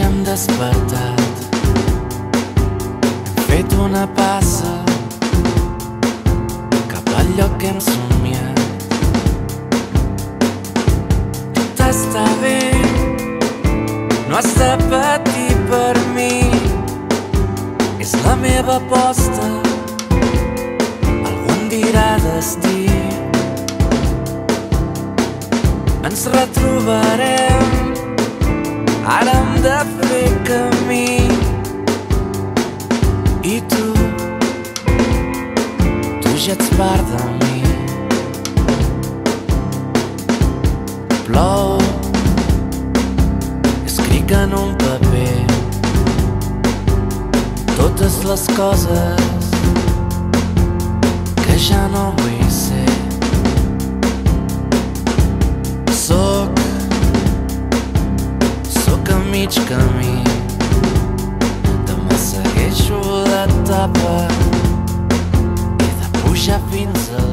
ja hem despertat, hem fet una passa cap al lloc que hem somiat. Tot està bé, no has de patir per mi, és la meva aposta, algú em dirà destí. Ens retrobarem, ara hem de fer camí. I tu ja ets part de mi. Plou, escric en un paper totes les coses que ja no vull ser. Soc a mig camí, demà segueixo l'etapa, he de pujar fins a